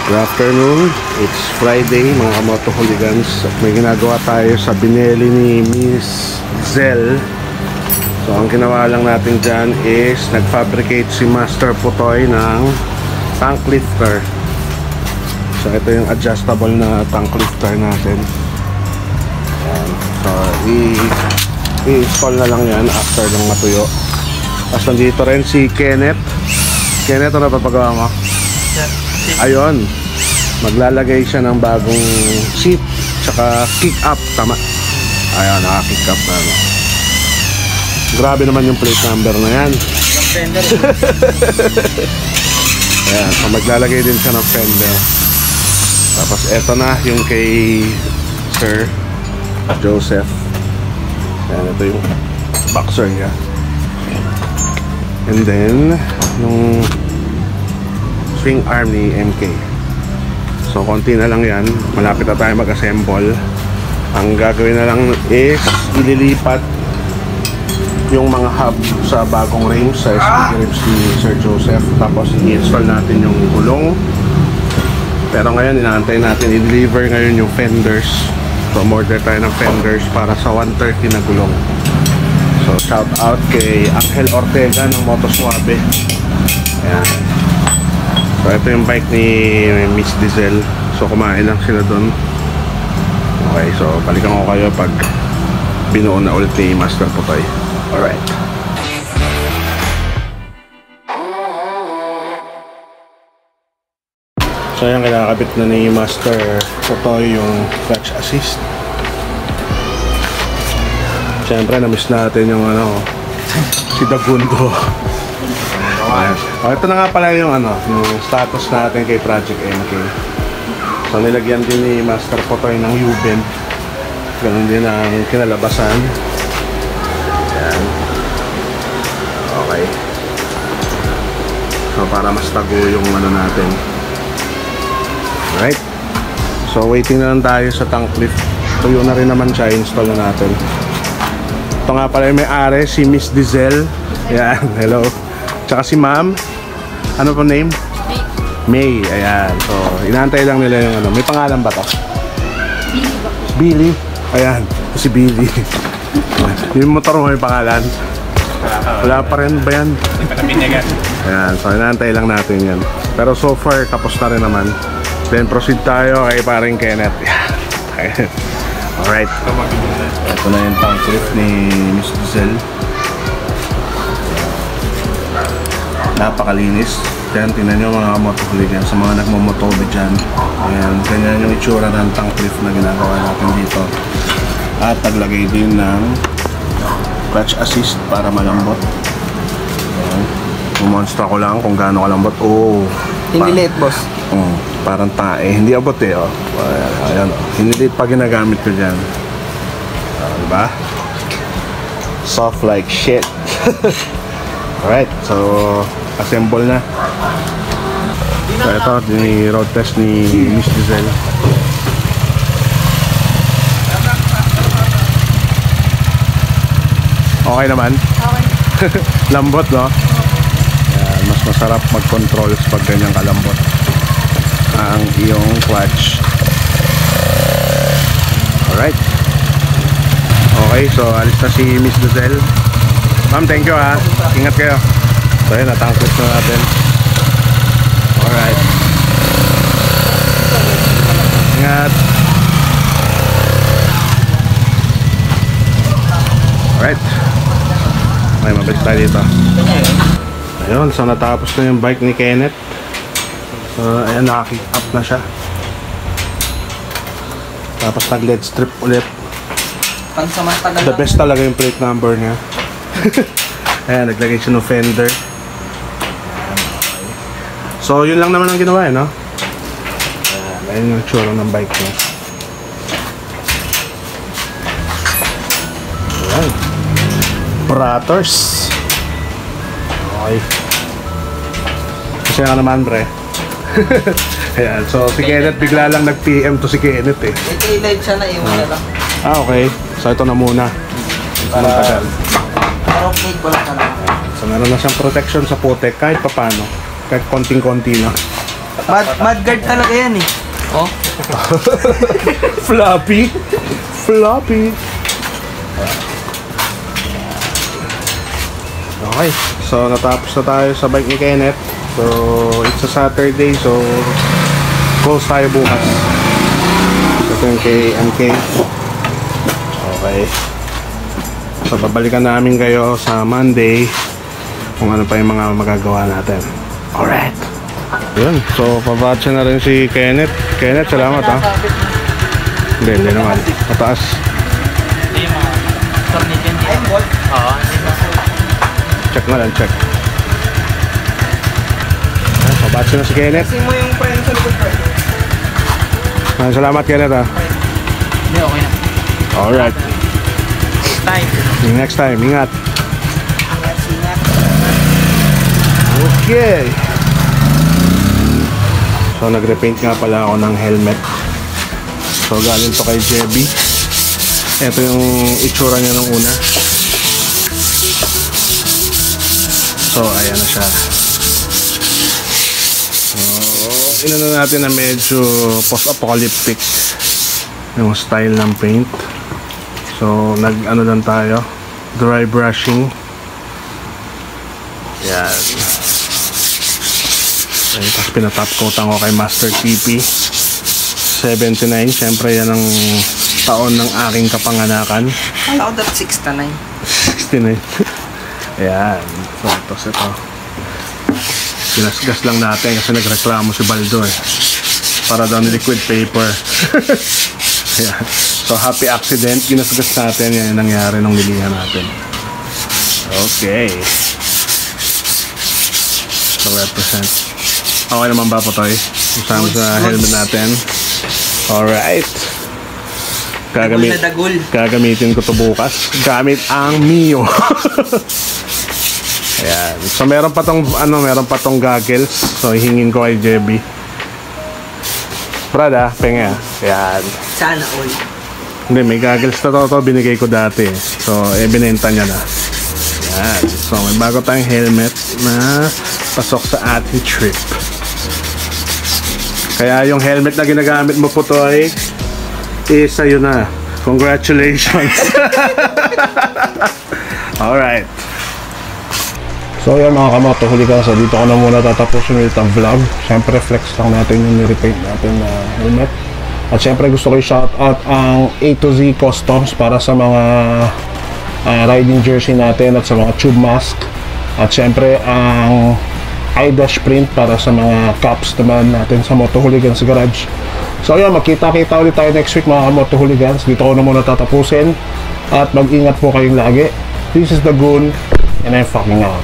Good afternoon, it's Friday mga kamoto hooligans at may ginagawa tayo sa binili ni Miss Zell. So ang ginawa lang natin dyan is nag-fabricate si Master Putoy ng tank lifter. So ito yung adjustable na tank lifter natin. Ayan. So i-install na lang yan after ng matuyo. Tapos nandito rin si Kenneth. Kenneth, ano papagawa mo? Ayun, maglalagay siya ng bagong seat tsaka kick up, tama. Ayun, naka-kick up na, no? Grabe naman yung plate number na yan. Ayan, so maglalagay din siya ng fender. Tapos eto na yung kay Sir Joseph. Ayan, ito yung boxer niya. And then nung swing arm ni MK. So konti na lang yan, malapit na tayo mag-assemble. Ang gagawin na lang is ililipat yung mga hub sa bagong rims, sa SPG rims ni Sir Joseph. Tapos i-install natin yung gulong. Pero ngayon inaantay natin i-deliver ngayon yung fenders. So order tayo ng fenders para sa 130 na gulong. So shout out kay Angel Ortega ng Motoswabe. Ayan. So ito yung bike ni Miss Diesel. So kumain lang sila doon. Okay, so balikan ko kayo pag binuo na ulit ni Master Putoy. Alright. So yan, kinakabit na ni Master Putoy yung clutch assist. Siyempre na-miss natin yung ano, si Dagundo. Ito na nga pala yung ano, yung status natin kay Project MK. So nilagyan din ni Master Putoy ng U-bend. Ganun din ang kinalabasan. Ayan. Okay. So para mas tago yung ano natin. Alright. So waiting na lang tayo sa tank lift. Tuyo na rin naman siya, install na natin. Ito nga pala yung may-ari, si Miss Diesel. Ayan, hello. Tsaka si Ma'am. Ano po name? May. Ayan. So, inaantay lang nila yung ano. May pangalan ba to? Billy. Ayan. Si Billy. Yung motor mo may pangalan? Wala pa rin ba yan? Ayan. So, inaantay lang natin yan. Pero so far, tapos na rin naman. Then, proceed tayo kay paring Kenneth. Okay. Alright. Ito na yung tank lift ni Miss Diesel. Napakalinis. Yan, tingnan nyo mga motoholigan sa mga nagmamotobe dyan. Ayan, ganyan yung itsura ng tank lift na ginagawa natin dito. At naglagay din ng clutch assist para malambot. Ayan. Mumonstra ko lang kung gaano kalambot. Oh, hindi late, boss. Parang tae. Hindi abot eh. Oh. Ayan, oh. Hindi late pa ginagamit ko dyan. Diba? Soft like shit. Alright, so assemble na. So ito, road test ni Miss Diesel. Okay naman? Okay. Lambot, no? Ayan, mas masarap mag-control pag ganyang kalambot ang iyong clutch. Alright. Okay, so alis na si Miss Diesel. Ma'am, thank you ha. Ingat kayo. So yun, natangkot na natin. Alright. Ingat. Alright. Okay, mabalik tayo dito. Ayun, so natapos na yung bike ni Kenneth. So, ayan, naka-kick up na siya. Tapos nag-LED strip ulit. The best talaga yung plate number niya. Ayan, naglagay siya ng fender. So, yun lang naman ang ginawa, no? Ayan yung tsura ng bike niya. Ayan. Bratters. Okay. Kasi nga naman, pre. Ayan, so si Kenneth bigla lang nag-PM to si Kenneth eh. I-live siya na, iwan na lang. Okay. So ito na muna. Para okay, wala ka lang. So meron na siyang protection sa putek kahit papano. Kahit konting-konti na. Mad guard talaga yan eh. Oh. Floppy. Floppy. Okay. So, natapos na tayo sa bike ni Kenneth. So, it's a Saturday. So, close tayo bukas. Ito yung kay MK. Okay. So, babalikan namin kayo sa Monday kung ano pa yung mga magagawa natin. Alright. Yun. So, pabatcha na rin si Kenneth. Kenneth, salamat ha. Hindi naman. Mataas. Hindi mo. Stop nito hindi. Ay, bolt. Oo, hindi mo. Check na lang, check. Ayan, pabatcha na si Kenneth. Kasi mo yung preno sa likod, bro. Salamat, Kenneth ha. Hindi, okay na. Alright. Time. Next time, ingat. Ingat. Okay. So, nag-repaint nga pala ako ng helmet. So, galing to kay Jebby. Ito yung itsura niya nung una. So, ayan na siya. So, inano natin na medyo post-apocalyptic yung style ng paint. So, nag-ano lang tayo. Dry brushing. Yan. Okay, tapos pinatop coat ako kay Master TP 79. Siyempre yan ang taon ng aking kapanganakan. Kala ko that 69. 69. Ayan. So tapos ito ginasgas lang natin kasi nagreklamo si Baldo eh, para daw ni liquid paper. Ayan. So happy accident, ginasgas natin. Yan yung nangyari nung nilihan natin. Okay. So represent. Okay naman ba po tayo? Kasama sa helmet natin. Alright. Gagamitin ko to bukas. Gamit ang Mio. Ayan. So meron pa tong goggles. So hihingin ko kay Jebby. Prada, penga. Ayan. Sana all. Hindi, may goggles na to binigay ko dati. So, binenta niya na. Ayan. So, may bago tayong helmet na pasok sa ating trip. Kaya yung helmet na ginagamit mo po to ay sa'yo na. Congratulations. Alright. So yan mga kamoto, huli ka. So dito ko na muna tatapusin ulit ang vlog. Siyempre flex lang natin yung nirepaint natin na helmet. At siyempre gusto ko i-shout out ang A to Z Customs para sa mga riding jersey natin at sa mga tube mask. At siyempre ang iDash print para sa mga caps naman natin sa Moto Hooligans Garage. So yun, magkita-kita ulit tayo next week mga Moto Hooligans. Dito ko na muna tatapusin. At mag-ingat po kayong lagi. This is the Goon and I'm fucking out.